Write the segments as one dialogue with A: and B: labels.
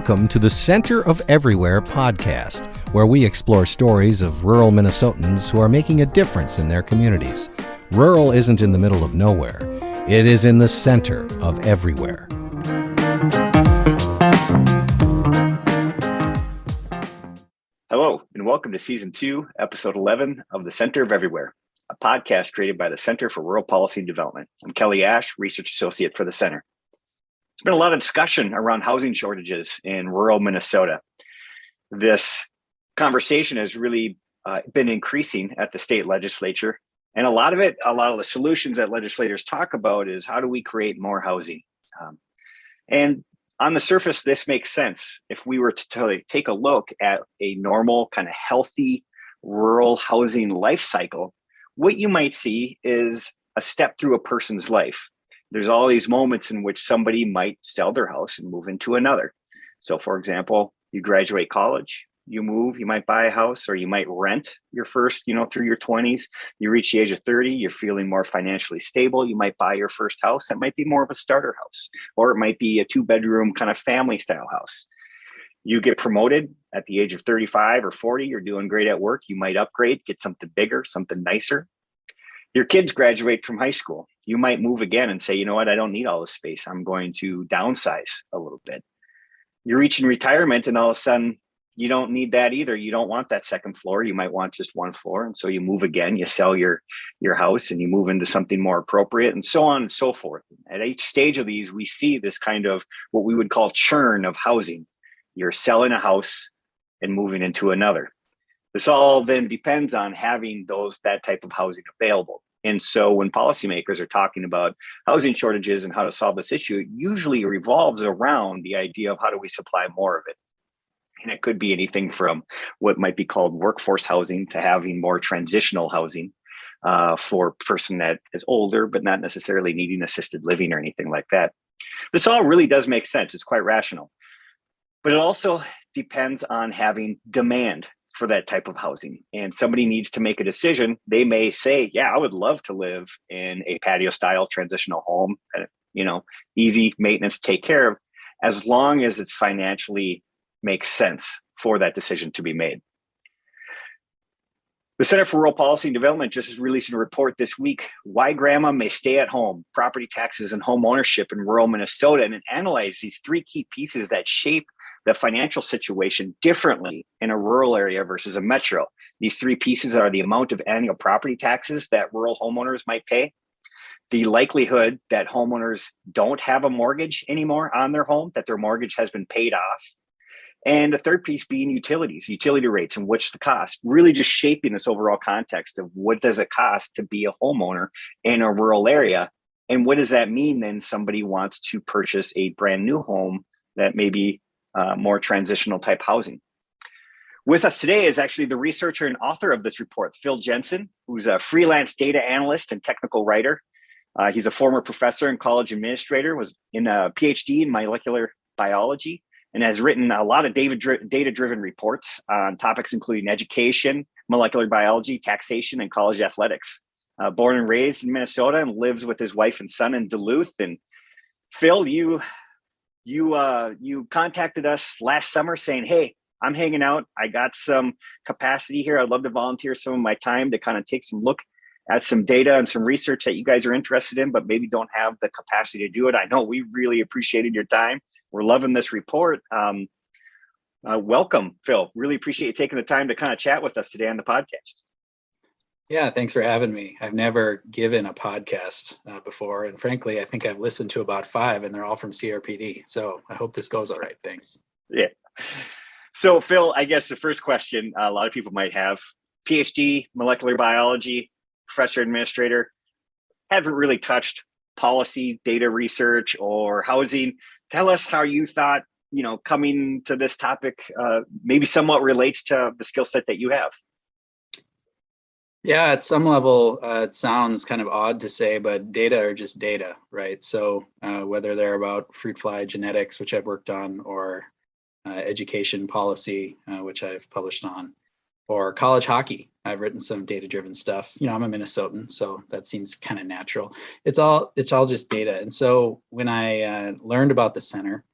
A: Welcome to the Center of Everywhere podcast, where we explore stories of rural Minnesotans who are making a difference in their communities. Rural isn't in the middle of nowhere. It is in the center of everywhere.
B: Hello, and welcome to Season 2, Episode 11 of the Center of Everywhere, a podcast created by the Center for Rural Policy and Development. I'm Kelly Asche, Research Associate for the Center. There's been a lot of discussion around housing shortages in rural Minnesota. This conversation has really been increasing at the state legislature. And a lot of the solutions that legislators talk about is how do we create more housing? And on the surface, this makes sense. If we were to take a look at a normal kind of healthy rural housing life cycle, what you might see is a step through a person's life. There's all these moments in which somebody might sell their house and move into another. So for example, you graduate college, you move, you might buy a house, or you might rent your first, through your 20s. You reach the age of 30, you're feeling more financially stable. You might buy your first house. That might be more of a starter house, or it might be a 2-bedroom kind of family style house. You get promoted at the age of 35 or 40, you're doing great at work. You might upgrade, get something bigger, something nicer. Your kids graduate from high school. You might move again and say, you know what, I don't need all this space. I'm going to downsize a little bit. You're reaching retirement and all of a sudden, you don't need that either. You don't want that second floor. You might want just one floor. And so you move again, you sell your house and you move into something more appropriate, and so on and so forth. At each stage of these, we see this kind of what we would call churn of housing. You're selling a house and moving into another. This all then depends on having that type of housing available. And so when policymakers are talking about housing shortages and how to solve this issue, it usually revolves around the idea of how do we supply more of it. And it could be anything from what might be called workforce housing to having more transitional housing for a person that is older, but not necessarily needing assisted living or anything like that. This all really does make sense. It's quite rational. But it also depends on having demand for that type of housing. And somebody needs to make a decision. They may say, yeah, I would love to live in a patio style transitional home, easy maintenance, take care of, as long as it's financially makes sense for that decision to be made. The Center for Rural Policy and Development just is releasing a report this week, Why Grandma May Stay at Home, Property Taxes and Home Ownership in Rural Minnesota, and it analyzes these 3 key pieces that shape the financial situation differently in a rural area versus a metro. These 3 pieces are the amount of annual property taxes that rural homeowners might pay, the likelihood that homeowners don't have a mortgage anymore on their home, that their mortgage has been paid off, and the third piece being utilities, utility rates, and what's the cost, really just shaping this overall context of what does it cost to be a homeowner in a rural area. And what does that mean then somebody wants to purchase a brand new home that may be more transitional type housing. With us today is actually the researcher and author of this report, Phil Jensen, who's a freelance data analyst and technical writer. He's a former professor and college administrator, was in a PhD in molecular biology, and has written a lot of data-driven reports on topics including education, molecular biology, taxation, and college athletics. Born and raised in Minnesota and lives with his wife and son in Duluth. And Phil, you contacted us last summer saying, hey, I'm hanging out. I got some capacity here. I'd love to volunteer some of my time to kind of take some look at some data and some research that you guys are interested in, but maybe don't have the capacity to do it. I know we really appreciated your time. We're loving this report. Welcome, Phil. Really appreciate you taking the time to kind of chat with us today on the podcast.
C: Yeah, thanks for having me. I've never given a podcast before. And frankly, I think I've listened to about 5 and they're all from CRPD. So I hope this goes all right. Thanks.
B: Yeah. So Phil, I guess the first question a lot of people might have, PhD, molecular biology, professor administrator, haven't really touched policy, data research, or housing. Tell us how you thought, coming to this topic maybe somewhat relates to the skill set that you have.
C: Yeah, at some level, it sounds kind of odd to say, but data are just data, right? So whether they're about fruit fly genetics, which I've worked on, or education policy, which I've published on, or college hockey, I've written some data-driven stuff. I'm a Minnesotan, so that seems kind of natural. It's all just data. And so when I learned about the center,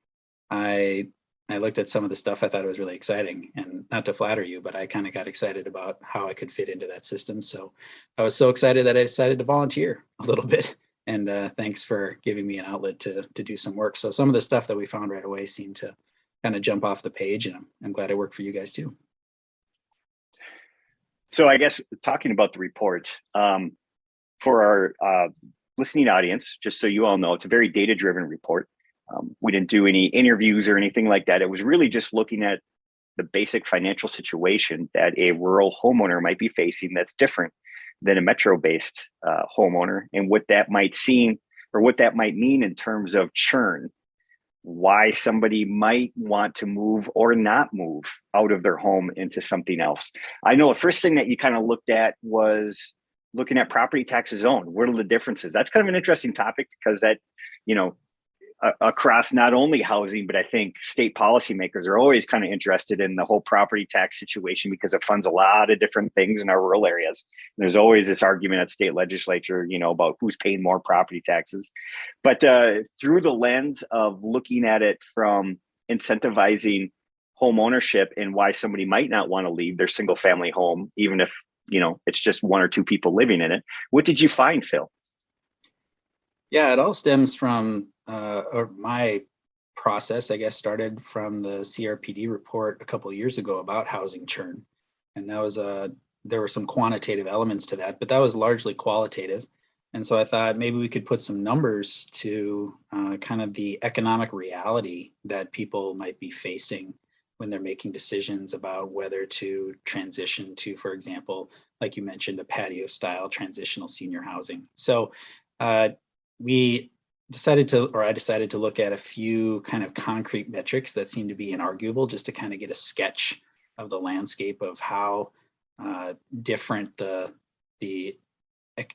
C: I I looked at some of the stuff. I thought it was really exciting, and not to flatter you, but I kind of got excited about how I could fit into that system. So I was so excited that I decided to volunteer a little bit. And thanks for giving me an outlet to do some work. So some of the stuff that we found right away seemed to kind of jump off the page, and I'm glad it worked for you guys too.
B: So I guess talking about the report, for our listening audience, just so you all know, it's a very data-driven report. We didn't do any interviews or anything like that. It was really just looking at the basic financial situation that a rural homeowner might be facing that's different than a metro-based homeowner, and what that might seem or what that might mean in terms of churn, why somebody might want to move or not move out of their home into something else. I know the first thing that you kind of looked at was looking at property taxes zone. What are the differences? That's kind of an interesting topic because that, across not only housing, but I think state policymakers are always kind of interested in the whole property tax situation because it funds a lot of different things in our rural areas. And there's always this argument at state legislature, about who's paying more property taxes. But through the lens of looking at it from incentivizing home ownership and why somebody might not want to leave their single family home, even if, it's just one or two people living in it. What did you find, Phil?
C: Yeah, it all stems from or my process, I guess, started from the CRPD report a couple of years ago about housing churn. And that was there were some quantitative elements to that, but that was largely qualitative. And so I thought maybe we could put some numbers to kind of the economic reality that people might be facing when they're making decisions about whether to transition to, for example, like you mentioned, a patio style transitional senior housing. So I decided to look at a few kind of concrete metrics that seem to be inarguable, just to kind of get a sketch of the landscape of how different the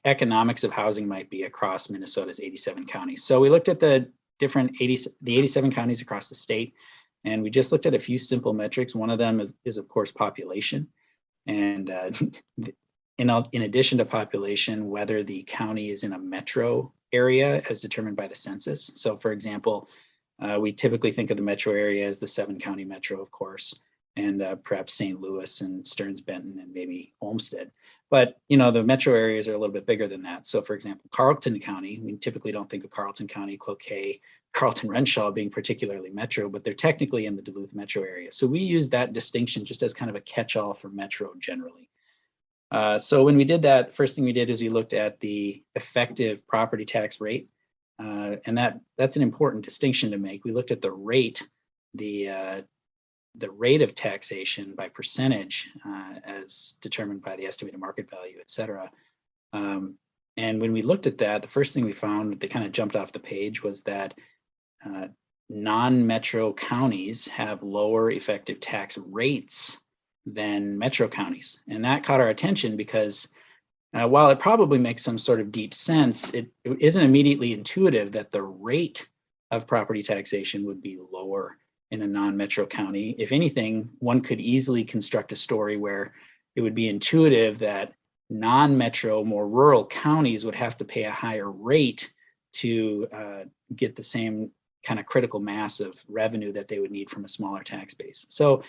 C: economics of housing might be across Minnesota's 87 counties. So we looked at the 87 counties across the state, and we just looked at a few simple metrics. One of them is of course, population. And in addition to population, whether the county is in a metro area as determined by the census. So for example, we typically think of the metro area as the 7-county metro, of course, and perhaps St. Louis and Stearns, Benton, and maybe Olmsted. But, the metro areas are a little bit bigger than that. So for example, Carlton County, we typically don't think of Carlton County, Cloquet, Carlton Renshaw being particularly metro, but they're technically in the Duluth metro area. So we use that distinction just as kind of a catch-all for metro generally. So when we did that, the first thing we did is we looked at the effective property tax rate. And that's an important distinction to make. We looked at the rate, the rate of taxation by percentage as determined by the estimated market value, et cetera. And when we looked at that, the first thing we found that kind of jumped off the page was that non-metro counties have lower effective tax rates than metro counties. And that caught our attention because while it probably makes some sort of deep sense, it isn't immediately intuitive that the rate of property taxation would be lower in a non-metro county. If anything, one could easily construct a story where it would be intuitive that non-metro, more rural counties would have to pay a higher rate to get the same kind of critical mass of revenue that they would need from a smaller tax base. So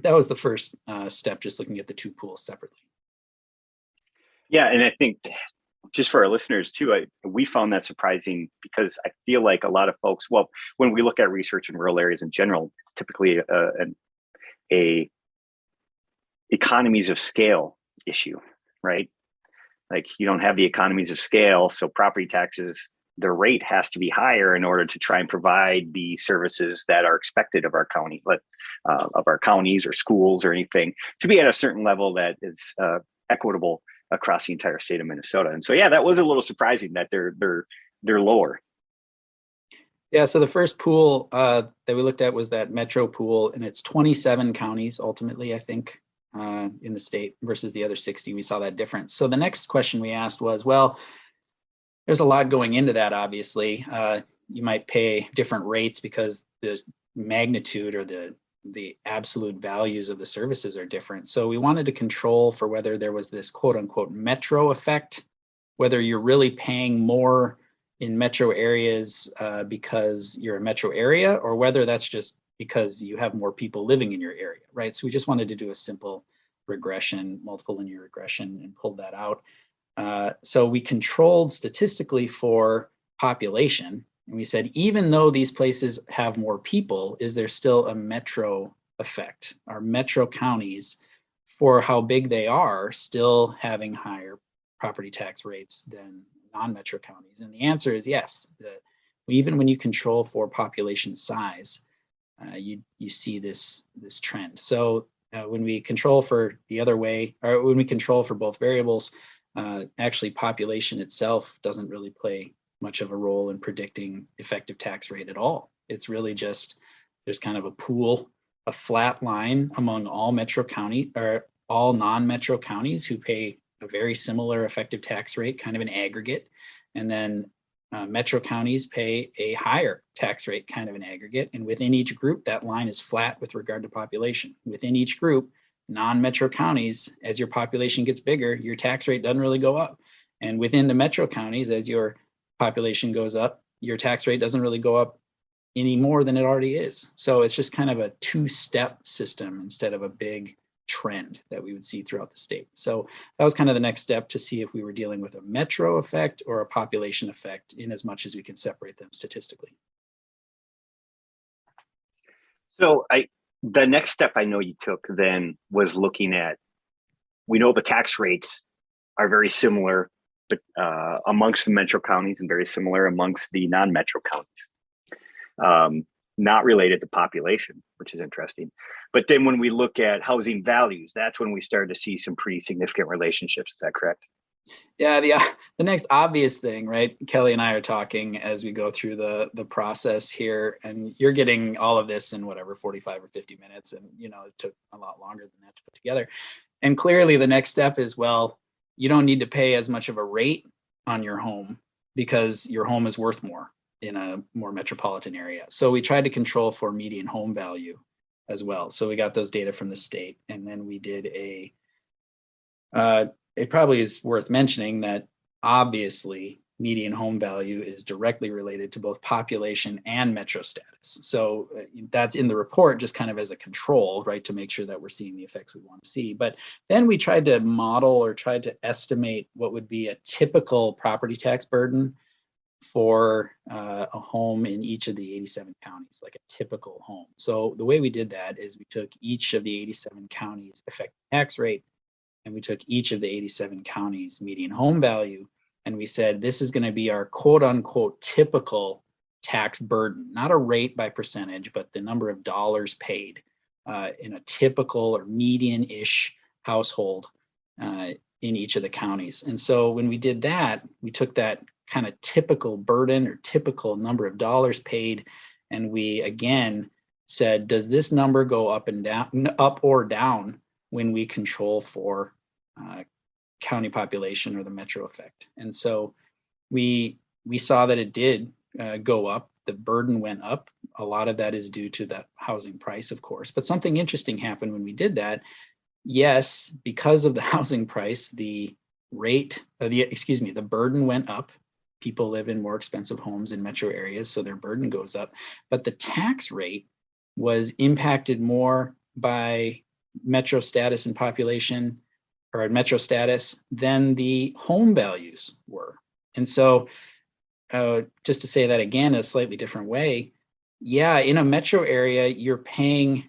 C: that was the first step, just looking at the two pools separately.
B: Yeah, and I think just for our listeners too, we found that surprising because I feel like a lot of folks, well, when we look at research in rural areas in general, it's typically a economies of scale issue, right? Like you don't have the economies of scale, so property taxes, the rate has to be higher in order to try and provide the services that are expected of our county, of our counties or schools or anything, to be at a certain level that is equitable across the entire state of Minnesota. And so, yeah, that was a little surprising that they're lower.
C: Yeah. So the first pool that we looked at was that metro pool, and it's 27 counties ultimately, I think, in the state versus the other 60. We saw that difference. So the next question we asked was, well, there's a lot going into that, obviously. You might pay different rates because the magnitude or the absolute values of the services are different. So we wanted to control for whether there was this quote unquote metro effect, whether you're really paying more in metro areas because you're a metro area, or whether that's just because you have more people living in your area, right? So we just wanted to do a simple regression, multiple linear regression, and pulled that out. So we controlled statistically for population, and we said, even though these places have more people, is there still a metro effect? Are metro counties, for how big they are, still having higher property tax rates than non-metro counties? And the answer is yes. Even when you control for population size, you see this trend. So when we control for the other way, or when we control for both variables, actually population itself doesn't really play much of a role in predicting effective tax rate at all. It's really just, there's kind of a pool, a flat line among all metro county or all non-metro counties who pay a very similar effective tax rate, kind of an aggregate. And then metro counties pay a higher tax rate, kind of an aggregate. And within each group, that line is flat with regard to population. Within each group, non-metro counties, as your population gets bigger, your tax rate doesn't really go up. And within the metro counties, as your population goes up, your tax rate doesn't really go up any more than it already is. So it's just kind of a two-step system instead of a big trend that we would see throughout the state. So that was kind of the next step, to see if we were dealing with a metro effect or a population effect, in as much as we can separate them statistically.
B: So the next step I know you took then was looking at, we know the tax rates are very similar, but amongst the metro counties and very similar amongst the non-metro counties. Not related to population, which is interesting. But then when we look at housing values, that's when we started to see some pretty significant relationships. Is that correct?
C: Yeah, the next obvious thing, right? Kelly and I are talking as we go through the process here, and you're getting all of this in whatever 45 or 50 minutes, and it took a lot longer than that to put together. And clearly the next step is, well, you don't need to pay as much of a rate on your home because your home is worth more in a more metropolitan area. So we tried to control for median home value as well. So we got those data from the state, and then we did it probably is worth mentioning that obviously median home value is directly related to both population and metro status. So that's in the report just kind of as a control, right, to make sure that we're seeing the effects we want to see. But then we tried to model or tried to estimate what would be a typical property tax burden for a home in each of the 87 counties, like a typical home. So the way we did that is we took each of the 87 counties' effective tax rate, and we took each of the 87 counties' median home value, and we said, this is going to be our quote unquote typical tax burden, not a rate by percentage, but the number of dollars paid in a typical or median-ish household in each of the counties. And so when we did that, we took that kind of typical burden or typical number of dollars paid, and we again said, does this number go up and down, up or down, when we control for county population or the metro effect? And so we saw that it did go up. The burden went up. A lot of that is due to the housing price, of course. But something interesting happened when we did that. Yes, because of the housing price, the burden went up. People live in more expensive homes in metro areas, so their burden goes up. But the tax rate was impacted more by metro status and population, or metro status, than the home values were. And so just to say that again in a slightly different way, yeah, in a metro area, you're paying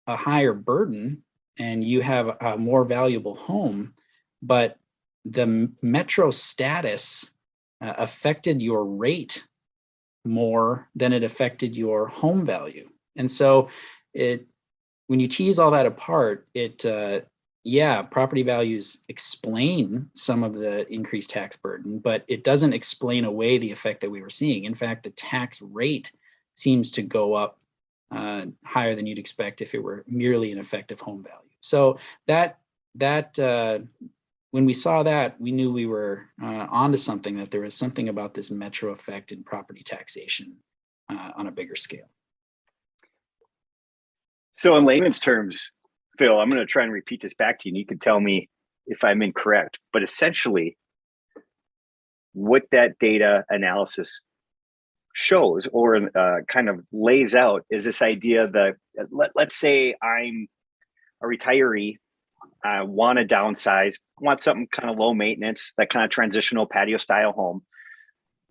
C: a higher burden and you have a more valuable home, but the metro status affected your rate more than it affected your home value. And so when you tease all that apart, property values explain some of the increased tax burden, but it doesn't explain away the effect that we were seeing. In fact, the tax rate seems to go up higher than you'd expect if it were merely an effective home value. So that when we saw that, we knew we were onto something, that there was something about this metro effect in property taxation on a bigger scale.
B: So in layman's terms, Phil, I'm going to try and repeat this back to you, and you can tell me if I'm incorrect. But essentially, what that data analysis shows or kind of lays out is this idea that let's say I'm a retiree. I want to downsize, want something kind of low maintenance, that kind of transitional patio style home.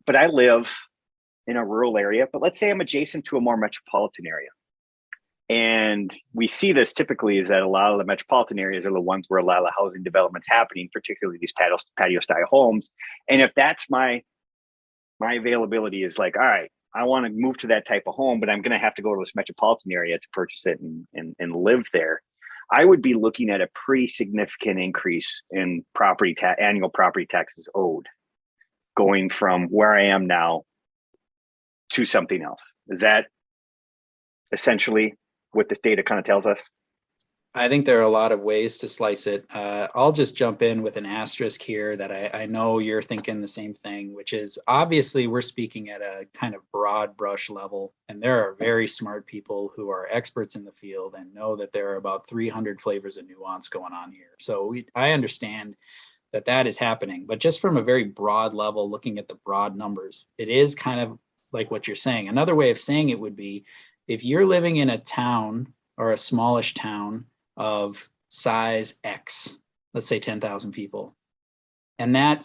B: But I live in a rural area, but let's say I'm adjacent to a more metropolitan area. And we see this typically is that a lot of the metropolitan areas are the ones where a lot of the housing development's happening, particularly these patio style homes. And if that's my availability is like, all right, I want to move to that type of home, but I'm going to have to go to this metropolitan area to purchase it and live there. I would be looking at a pretty significant increase in annual property taxes owed, going from where I am now to something else. Is that essentially what this data kind of tells us?
C: I think there are a lot of ways to slice it. I'll just jump in with an asterisk here that I know you're thinking the same thing, which is obviously we're speaking at a kind of broad brush level, and there are very smart people who are experts in the field and know that there are about 300 flavors of nuance going on here. So I understand that is happening, but just from a very broad level, looking at the broad numbers, it is kind of like what you're saying. Another way of saying it would be if you're living in a town or a smallish town of size X, let's say 10,000 people, and that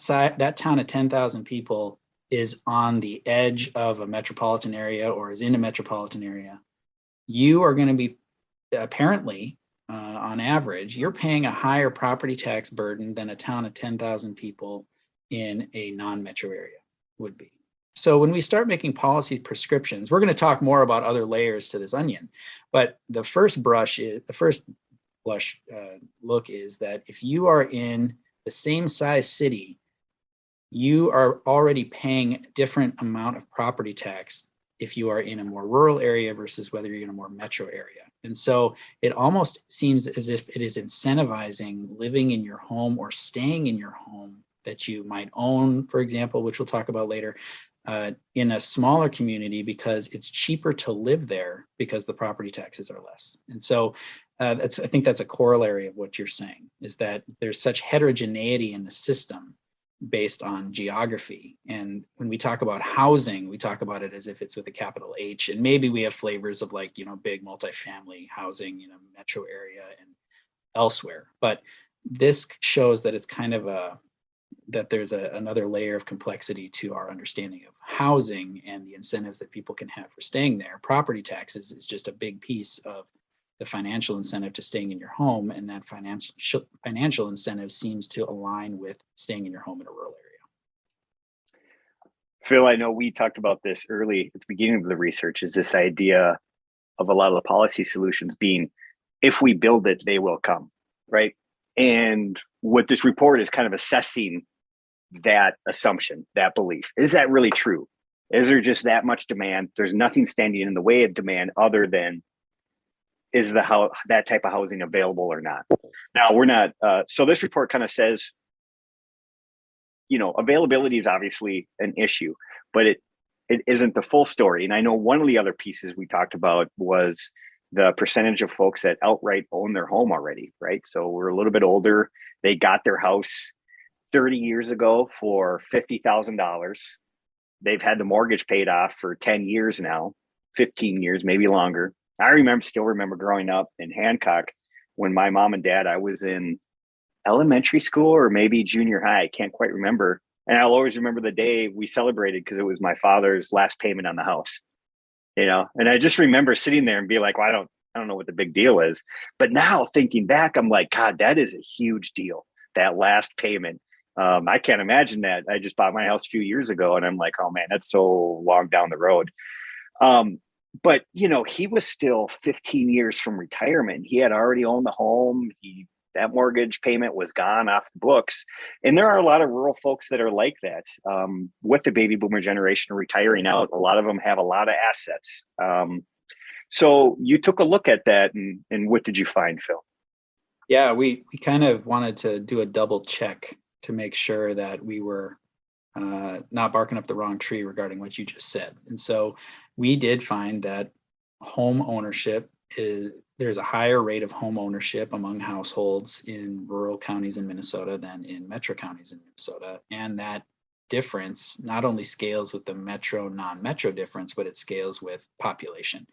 C: town of 10,000 people is on the edge of a metropolitan area or is in a metropolitan area, you are going to be apparently, on average, you're paying a higher property tax burden than a town of 10,000 people in a non-metro area would be. So when we start making policy prescriptions, we're going to talk more about other layers to this onion, but the first blush look is that if you are in the same size city, you are already paying a different amount of property tax if you are in a more rural area versus whether you're in a more metro area. And so it almost seems as if it is incentivizing living in your home or staying in your home that you might own, for example, which we'll talk about later, in a smaller community because it's cheaper to live there because the property taxes are less. And so I think that's a corollary of what you're saying, is that there's such heterogeneity in the system based on geography. And when we talk about housing, we talk about it as if it's with a capital H, and maybe we have flavors of like, big multifamily housing, metro area and elsewhere. But this shows that it's kind of that there's another layer of complexity to our understanding of housing and the incentives that people can have for staying there. Property taxes is just a big piece of the financial incentive to staying in your home, and that financial incentive seems to align with staying in your home in a rural area.
B: Phil, I know we talked about this early at the beginning of the research, is this idea of a lot of the policy solutions being, if we build it, they will come, right? And what this report is kind of assessing that assumption, that belief. Is that really true? Is there just that much demand? There's nothing standing in the way of demand other than is that type of housing available or not? Now, we're not. So this report kind of says, availability is obviously an issue, but it isn't the full story. And I know one of the other pieces we talked about was the percentage of folks that outright own their home already, right? So we're a little bit older. They got their house 30 years ago for $50,000. They've had the mortgage paid off for 10 years now, 15 years, maybe longer. I still remember growing up in Hancock when my mom and dad, I was in elementary school or maybe junior high. I can't quite remember. And I'll always remember the day we celebrated because it was my father's last payment on the house, and I just remember sitting there and be like, well, I don't know what the big deal is. But now thinking back, I'm like, God, that is a huge deal. That last payment. I can't imagine that. I just bought my house a few years ago and I'm like, oh man, that's so long down the road. But, he was still 15 years from retirement. He had already owned the home. That mortgage payment was gone off the books. And there are a lot of rural folks that are like that. With the baby boomer generation retiring out, a lot of them have a lot of assets. So you took a look at that and what did you find, Phil?
C: Yeah, we kind of wanted to do a double check to make sure that we were not barking up the wrong tree regarding what you just said. And so we did find that home ownership there's a higher rate of home ownership among households in rural counties in Minnesota than in metro counties in Minnesota. And that difference not only scales with the metro, non-metro difference, but it scales with population.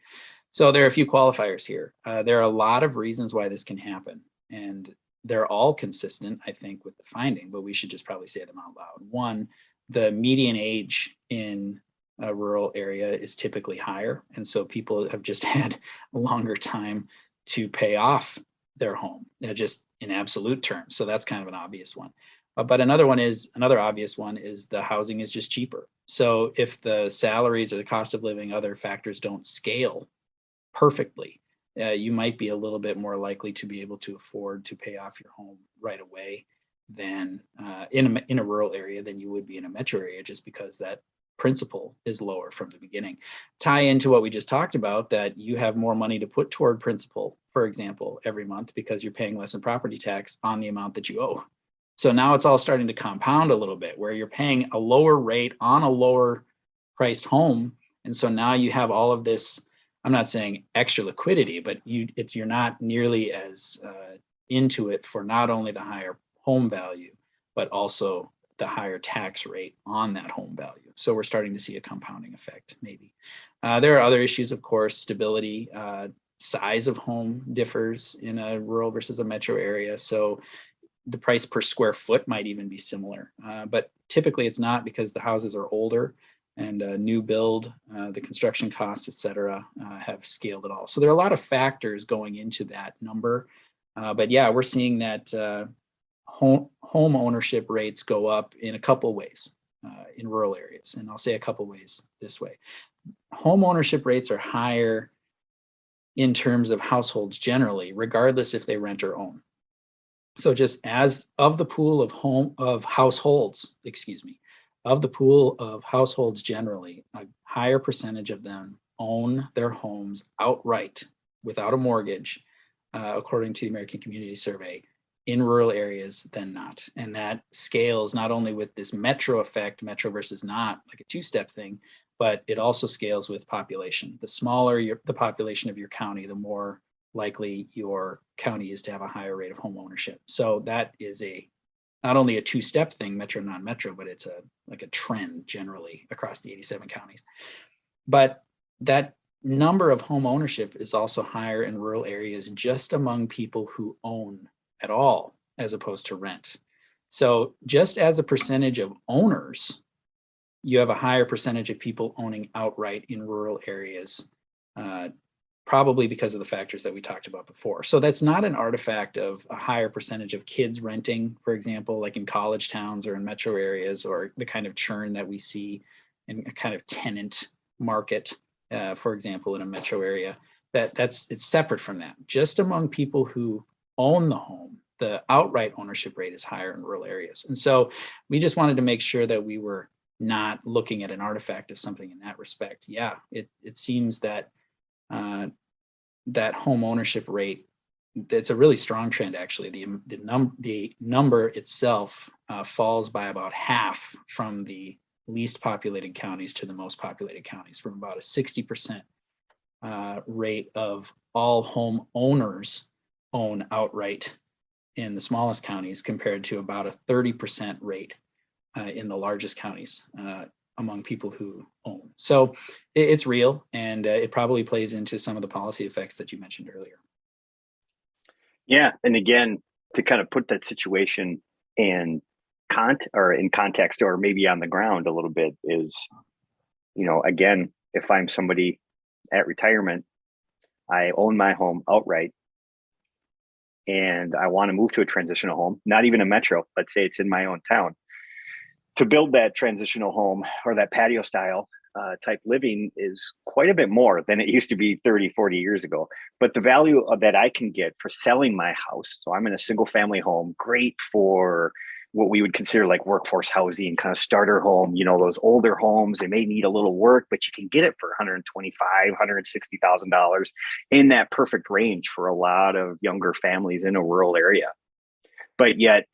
C: So there are a few qualifiers here. There are a lot of reasons why this can happen, and they're all consistent, I think, with the finding, but we should just probably say them out loud. One, the median age in a rural area is typically higher, and so people have just had a longer time to pay off their home, just in absolute terms. So that's kind of an obvious one. But another obvious one is the housing is just cheaper. So if the salaries or the cost of living, other factors don't scale perfectly, you might be a little bit more likely to be able to afford to pay off your home right away than in a rural area than you would be in a metro area, just because that principal is lower from the beginning. Tie into what we just talked about, that you have more money to put toward principal, for example, every month because you're paying less in property tax on the amount that you owe. So now it's all starting to compound a little bit, where you're paying a lower rate on a lower priced home. And so now you have all of this, I'm not saying extra liquidity, but you're not nearly as into it for not only the higher home value, but also the higher tax rate on that home value. So we're starting to see a compounding effect, maybe. There are other issues, of course. Stability, size of home differs in a rural versus a metro area. So the price per square foot might even be similar, but typically it's not, because the houses are older and new build, the construction costs, et cetera, have scaled it all. So there are a lot of factors going into that number. But yeah, we're seeing that home ownership rates go up in a couple ways in rural areas. And I'll say a couple ways this way. Home ownership rates are higher in terms of households generally, regardless if they rent or own. So just as of the pool of households generally, a higher percentage of them own their homes outright without a mortgage, according to the American Community Survey, in rural areas than not. And that scales not only with this metro effect, metro versus not, like a two-step thing, but it also scales with population. The smaller the population of your county, the more likely your county is to have a higher rate of home ownership. So that is not only a two-step thing, metro, non-metro, but it's like a trend generally across the 87 counties. But that number of home ownership is also higher in rural areas just among people who own at all, as opposed to rent. So just as a percentage of owners, you have a higher percentage of people owning outright in rural areas, probably because of the factors that we talked about before. So that's not an artifact of a higher percentage of kids renting, for example, like in college towns or in metro areas, or the kind of churn that we see in a kind of tenant market, for example, in a metro area. It's separate from that. Just among people who own the home, the outright ownership rate is higher in rural areas. And so we just wanted to make sure that we were not looking at an artifact of something in that respect. Yeah, it seems that that home ownership rate, that's a really strong trend, actually. The number itself falls by about half from the least populated counties to the most populated counties, from about a 60% rate of all home owners own outright in the smallest counties, compared to about a 30% rate in the largest counties among people who own. So it's real, and it probably plays into some of the policy effects that you mentioned earlier.
B: Yeah, and again, to kind of put that situation in context, or maybe on the ground a little bit, is, again, if I'm somebody at retirement, I own my home outright, and I want to move to a transitional home, not even a metro, let's say it's in my own town. To build that transitional home or that patio style type living is quite a bit more than it used to be 30, 40 years ago. But the value that I can get for selling my house, so I'm in a single family home, great for what we would consider like workforce housing, kind of starter home, those older homes, they may need a little work, but you can get it for $125,000, $160,000, in that perfect range for a lot of younger families in a rural area. But yet,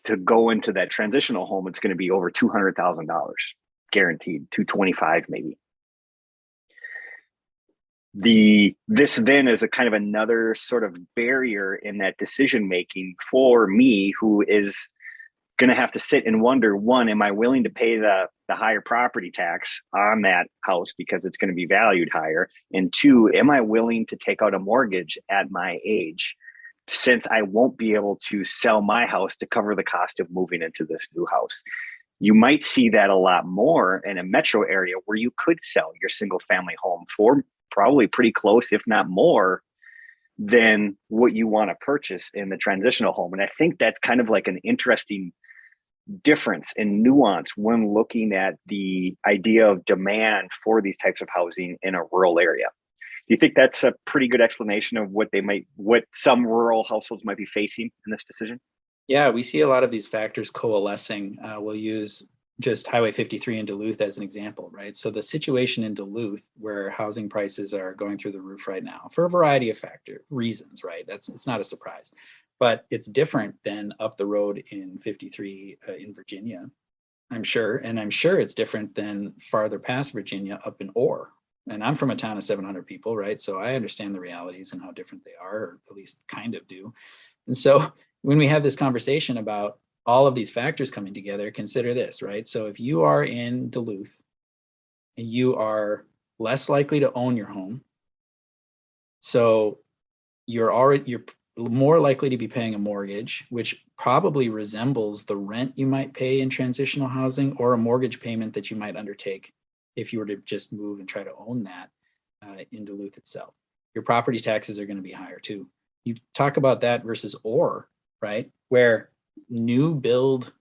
B: to go into that transitional home, it's going to be over $200,000 guaranteed, $225,000 maybe. This then is a kind of another sort of barrier in that decision making for me, who is going to have to sit and wonder, one, am I willing to pay the higher property tax on that house because it's going to be valued higher? And two, am I willing to take out a mortgage at my age, since I won't be able to sell my house to cover the cost of moving into this new house? You might see that a lot more in a metro area where you could sell your single family home for probably pretty close, if not more, than what you want to purchase in the transitional home. And I think that's kind of like an interesting difference and nuance when looking at the idea of demand for these types of housing in a rural area. Do you think that's a pretty good explanation of what some rural households might be facing in this decision?
C: Yeah, we see a lot of these factors coalescing. We'll use just Highway 53 in Duluth as an example, right? So the situation in Duluth where housing prices are going through the roof right now for a variety of reasons, right? It's not a surprise, but it's different than up the road in 53 in Virginia, I'm sure. And I'm sure it's different than farther past Virginia up in Orr. And I'm from a town of 700 people, right? So I understand the realities and how different they are, or at least kind of do. And so when we have this conversation about all of these factors coming together, consider this, right? So if you are in Duluth and you are less likely to own your home, so you're more likely to be paying a mortgage, which probably resembles the rent you might pay in transitional housing or a mortgage payment that you might undertake if you were to just move and try to own that in Duluth itself. Your property taxes are going to be higher too. You talk about that versus Orr, right? Where new build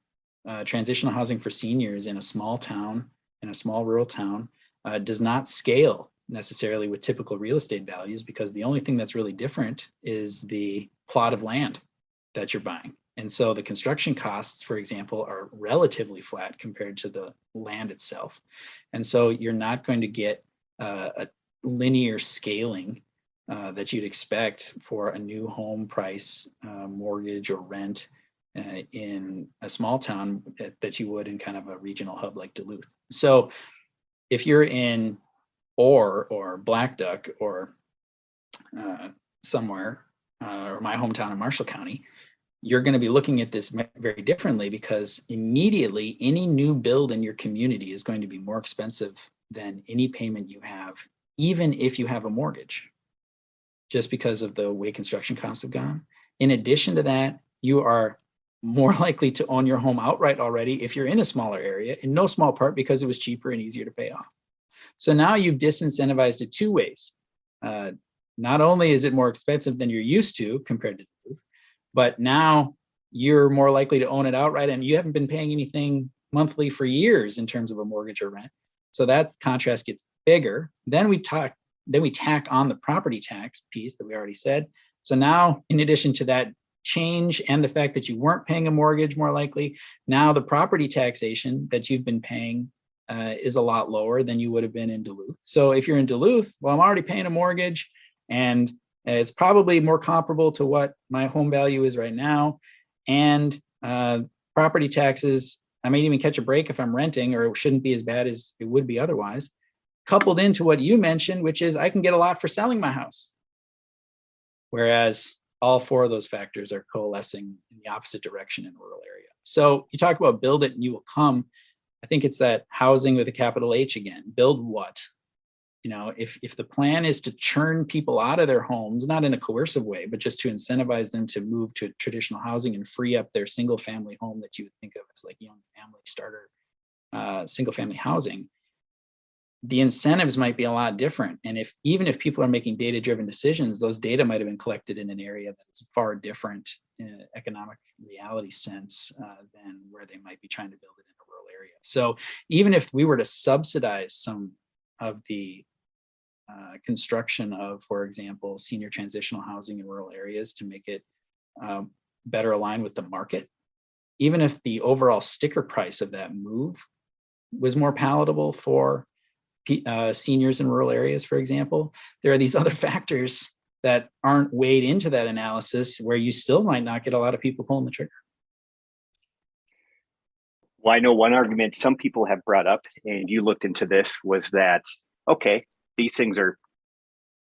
C: transitional housing for seniors in a small town, in a small rural town, does not scale necessarily with typical real estate values, because the only thing that's really different is the plot of land that you're buying. And so the construction costs, for example, are relatively flat compared to the land itself. And so you're not going to get a linear scaling that you'd expect for a new home price, mortgage or rent in a small town that you would in kind of a regional hub like Duluth. So if you're in Orr or Black Duck or somewhere, or my hometown in Marshall County, you're going to be looking at this very differently, because immediately any new build in your community is going to be more expensive than any payment you have, even if you have a mortgage, just because of the way construction costs have gone. In addition to that, you are more likely to own your home outright already if you're in a smaller area, in no small part because it was cheaper and easier to pay off. So now you've disincentivized it two ways. Not only is it more expensive than you're used to compared to Duluth, but now you're more likely to own it outright, and you haven't been paying anything monthly for years in terms of a mortgage or rent. So that contrast gets bigger. Then we tack on the property tax piece that we already said. So now, in addition to that change and the fact that you weren't paying a mortgage more likely, now the property taxation that you've been paying is a lot lower than you would have been in Duluth. So if you're in Duluth, well, I'm already paying a mortgage, and it's probably more comparable to what my home value is right now. And property taxes, I may even catch a break if I'm renting, or it shouldn't be as bad as it would be otherwise. Coupled into what you mentioned, which is I can get a lot for selling my house. Whereas all four of those factors are coalescing in the opposite direction in a rural area. So you talk about build it and you will come. I think it's that housing with a capital H again. Build what? You know, if the plan is to churn people out of their homes, not in a coercive way, but just to incentivize them to move to traditional housing and free up their single family home that you would think of as like young family starter, single family housing, the incentives might be a lot different. And even if people are making data-driven decisions, those data might have been collected in an area that's far different in an economic reality sense than where they might be trying to build it in a rural area. So even if we were to subsidize some of the construction of, for example, senior transitional housing in rural areas to make it better aligned with the market, even if the overall sticker price of that move was more palatable for seniors in rural areas, for example, there are these other factors that aren't weighed into that analysis where you still might not get a lot of people pulling the trigger.
B: Well, I know one argument some people have brought up, and you looked into this, was that, okay, these things are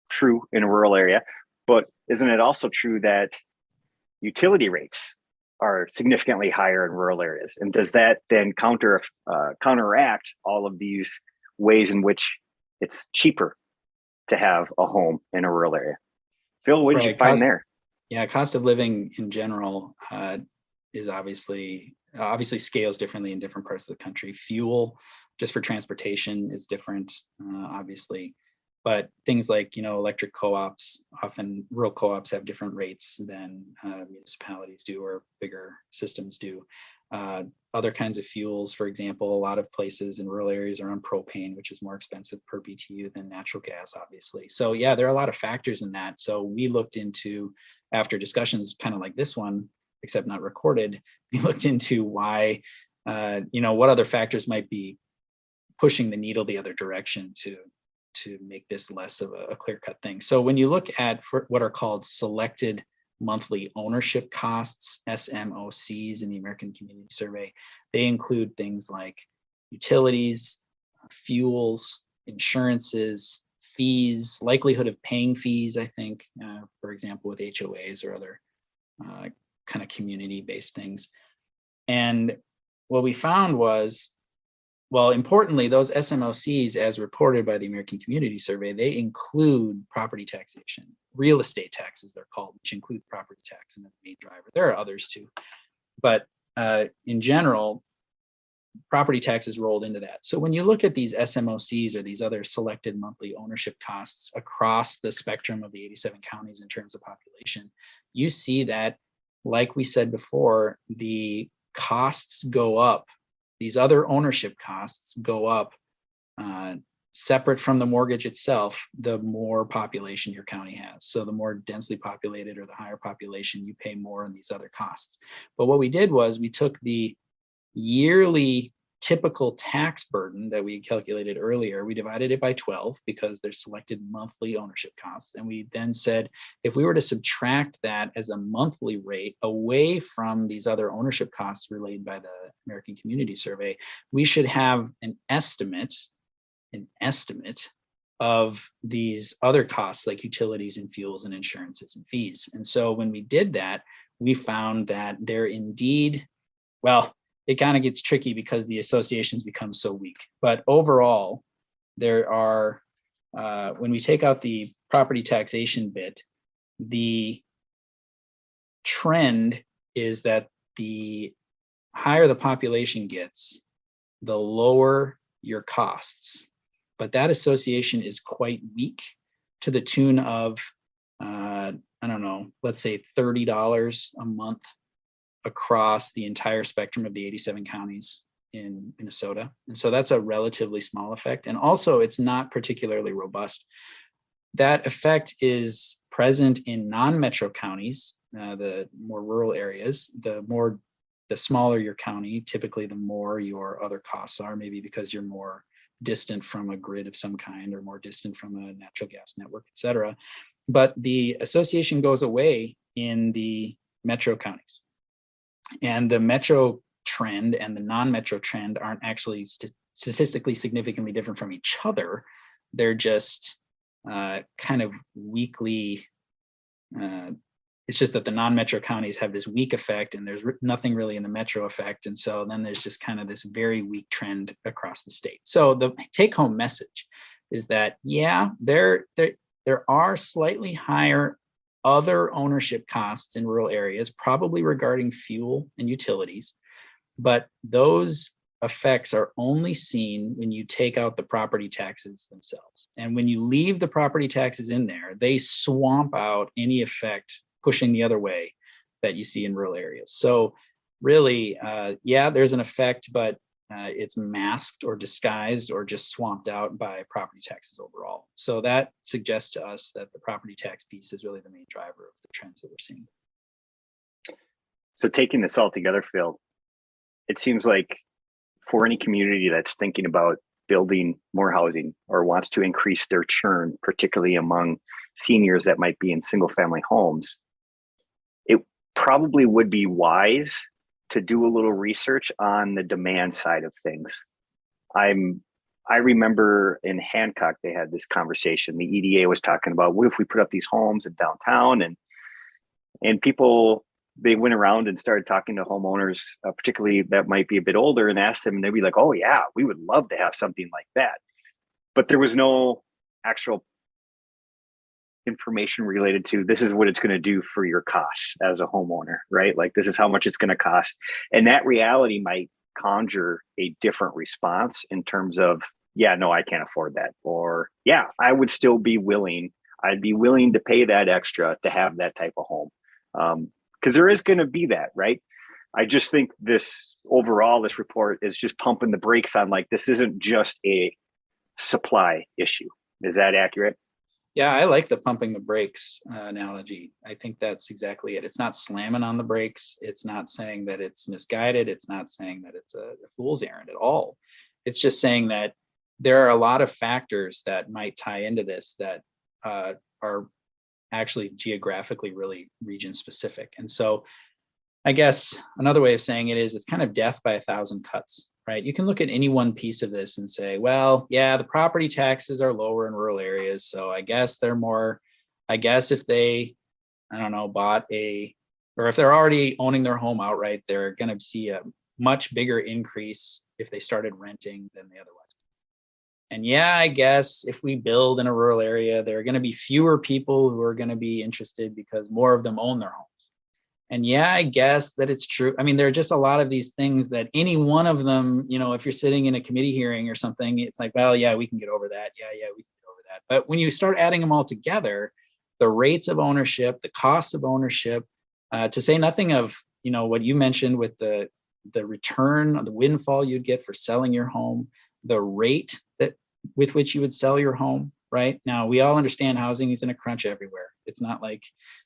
B: true in a rural area, but isn't it also true that utility rates are significantly higher in rural areas. And does that then counteract all of these ways in which it's cheaper to have a home in a rural area? Phil, what did you find there?
C: Yeah, cost of living in general is obviously scales differently in different parts of the country. Fuel, just for transportation, is different, obviously. But things like, electric co-ops, often rural co-ops have different rates than municipalities do or bigger systems do. Other kinds of fuels, for example, a lot of places in rural areas are on propane, which is more expensive per BTU than natural gas, obviously. So yeah, there are a lot of factors in that. So we looked into, after discussions kind of like this one, except not recorded, we looked into why, what other factors might be pushing the needle the other direction to make this less of a clear-cut thing. So when you look at what are called selected monthly ownership costs, SMOCs, in the American Community Survey, they include things like utilities, fuels, insurances, fees, likelihood of paying fees, I think, for example, with HOAs or other kind of community-based things. And what we found was, well, importantly, those SMOCs, as reported by the American Community Survey, they include property taxation, real estate taxes, they're called, which include property tax and the main driver. There are others too, but in general, property tax is rolled into that. So when you look at these SMOCs or these other selected monthly ownership costs across the spectrum of the 87 counties in terms of population, you see that, like we said before, the costs go up. These other ownership costs go up separate from the mortgage itself, the more population your county has. So the more densely populated or the higher population, you pay more on these other costs. But what we did was we took the yearly typical tax burden that we calculated earlier, we divided it by 12 because there's selected monthly ownership costs. And we then said, if we were to subtract that as a monthly rate away from these other ownership costs relayed by the American Community Survey, we should have an estimate of these other costs like utilities and fuels and insurances and fees. And so when we did that, we found that there indeed, well, it kind of gets tricky because the associations become so weak. But overall, there are, when we take out the property taxation bit, the trend is that the higher the population gets, the lower your costs. But that association is quite weak, to the tune of, I don't know, let's say $30 a month across the entire spectrum of the 87 counties in Minnesota. And so that's a relatively small effect. And also it's not particularly robust. That effect is present in non-metro counties, the more rural areas. The smaller your county, typically the more your other costs are, maybe because you're more distant from a grid of some kind or more distant from a natural gas network, et cetera. But the association goes away in the metro counties. And the metro trend and the non-metro trend aren't actually statistically significantly different from each other. They're just kind of weakly, it's just that the non-metro counties have this weak effect and there's nothing really in the metro effect. And so then there's just kind of this very weak trend across the state. So the take-home message is that, yeah, there are slightly higher other ownership costs in rural areas, probably regarding fuel and utilities, but those effects are only seen when you take out the property taxes themselves. And when you leave the property taxes in there, they swamp out any effect pushing the other way that you see in rural areas. So really, yeah, there's an effect, but it's masked or disguised or just swamped out by property taxes overall. So that suggests to us that the property tax piece is really the main driver of the trends that we're seeing.
B: So taking this all together, Phil, it seems like for any community that's thinking about building more housing or wants to increase their churn, particularly among seniors that might be in single family homes, it probably would be wise to do a little research on the demand side of things. I remember in Hancock, they had this conversation. The EDA was talking about, what if we put up these homes in downtown, and people they went around and started talking to homeowners, particularly that might be a bit older, and asked them, and they'd be like, "Oh yeah, we would love to have something like that," but there was no actual information related to this is what it's going to do for your costs as a homeowner, right? Like this is how much it's going to cost, and that reality might conjure a different response in terms of, yeah, no, I can't afford that, or yeah, I'd be willing to pay that extra to have that type of home. Because there is going to be that, right? I just think this report is just pumping the brakes on, like, this isn't just a supply issue. Is that accurate?
C: Yeah, I like the pumping the brakes analogy. I think that's exactly it. It's not slamming on the brakes. It's not saying that it's misguided. It's not saying that it's a fool's errand at all. It's just saying that there are a lot of factors that might tie into this that are actually geographically really region specific. And so I guess another way of saying it is it's kind of death by a thousand cuts, right? You can look at any one piece of this and say, well, yeah, the property taxes are lower in rural areas. So I guess if they, I don't know, or if they're already owning their home outright, they're going to see a much bigger increase if they started renting than they otherwise. And yeah, I guess if we build in a rural area, there are going to be fewer people who are going to be interested because more of them own their homes. And yeah, I guess that it's true. I mean, there are just a lot of these things that any one of them, if you're sitting in a committee hearing or something, it's like, well, yeah, we can get over that. Yeah, we can get over that. But when you start adding them all together, the rates of ownership, the costs of ownership, to say nothing of, what you mentioned with the return, the windfall you'd get for selling your home, the rate with which you would sell your home, right? Now, we all understand housing is in a crunch everywhere. It's not like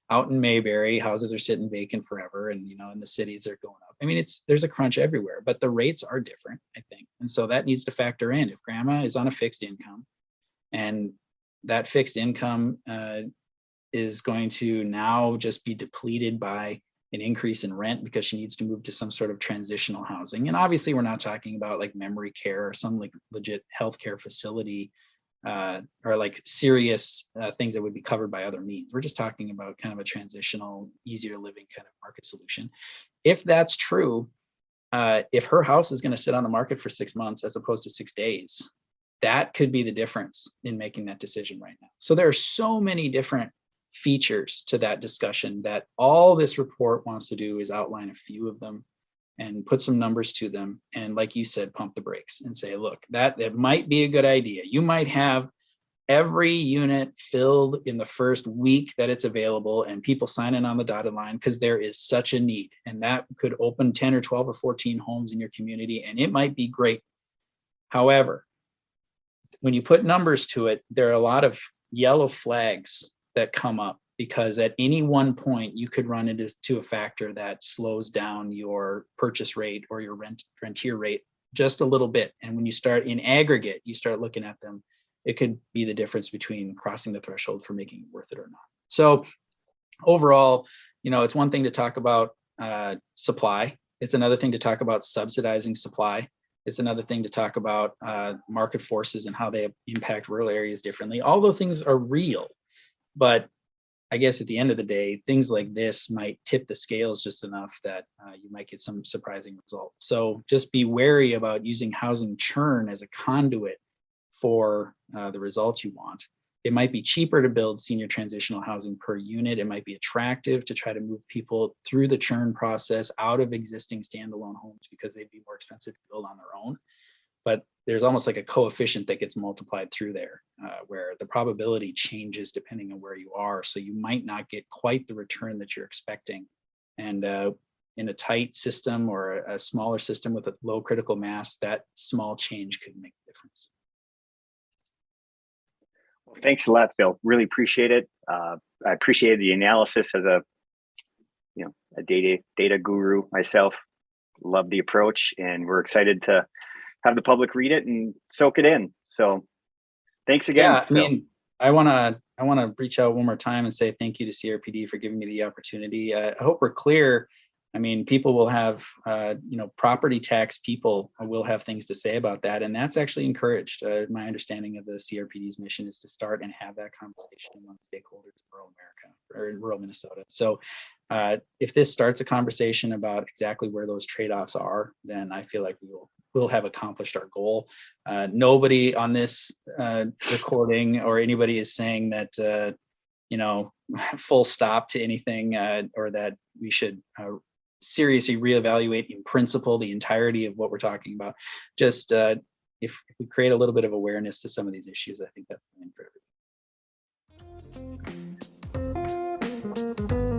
C: out in Mayberry, houses are sitting vacant forever, and in the cities they're going up. I mean, there's a crunch everywhere, but the rates are different, I think. And so that needs to factor in. If grandma is on a fixed income and that fixed income is going to now just be depleted by an increase in rent because she needs to move to some sort of transitional housing. And obviously we're not talking about like memory care or some like legit healthcare facility or like serious things that would be covered by other means. We're just talking about kind of a transitional, easier living kind of market solution. If that's true, if her house is going to sit on the market for 6 months as opposed to 6 days, that could be the difference in making that decision right now. So there are so many different features to that discussion that all this report wants to do is outline a few of them and put some numbers to them. And like you said, pump the brakes and say, look, that might be a good idea. You might have every unit filled in the first week that it's available and people signing on the dotted line because there is such a need. And that could open 10 or 12 or 14 homes in your community, and it might be great. However, when you put numbers to it, there are a lot of yellow flags that come up because at any one point you could run into a factor that slows down your purchase rate or your rentier rate just a little bit. And when you start in aggregate, you start looking at them, it could be the difference between crossing the threshold for making it worth it or not. So overall, it's one thing to talk about supply. It's another thing to talk about subsidizing supply. It's another thing to talk about market forces and how they impact rural areas differently. All those things are real. But I guess at the end of the day, things like this might tip the scales just enough that you might get some surprising results. So just be wary about using housing churn as a conduit for the results you want. It might be cheaper to build senior transitional housing per unit. It might be attractive to try to move people through the churn process out of existing standalone homes because they'd be more expensive to build on their own. But there's almost like a coefficient that gets multiplied through there where the probability changes depending on where you are. So you might not get quite the return that you're expecting. And in a tight system or a smaller system with a low critical mass, that small change could make a difference.
B: Well, thanks a lot, Phil. Really appreciate it. I appreciated the analysis as a data guru myself. Love the approach, and we're excited to have the public read it and soak it in. So thanks again.
C: Yeah, Phil. I mean, I want to reach out one more time and say thank you to CRPD for giving me the opportunity. I hope we're clear. I mean, people will have, property tax people will have things to say about that. And that's actually encouraged. My understanding of the CRPD's mission is to start and have that conversation among stakeholders in rural America or in rural Minnesota. So if this starts a conversation about exactly where those trade-offs are, then I feel like we'll have accomplished our goal. Nobody on this recording or anybody is saying that full stop to anything, or that we should seriously reevaluate in principle the entirety of what we're talking about. Just if we create a little bit of awareness to some of these issues, I think that's the win for everybody.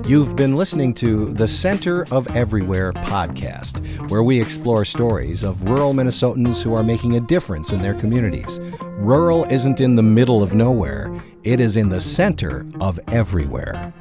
A: You've been listening to the Center of Everywhere podcast, where we explore stories of rural Minnesotans who are making a difference in their communities. Rural isn't in the middle of nowhere. It is in the center of everywhere.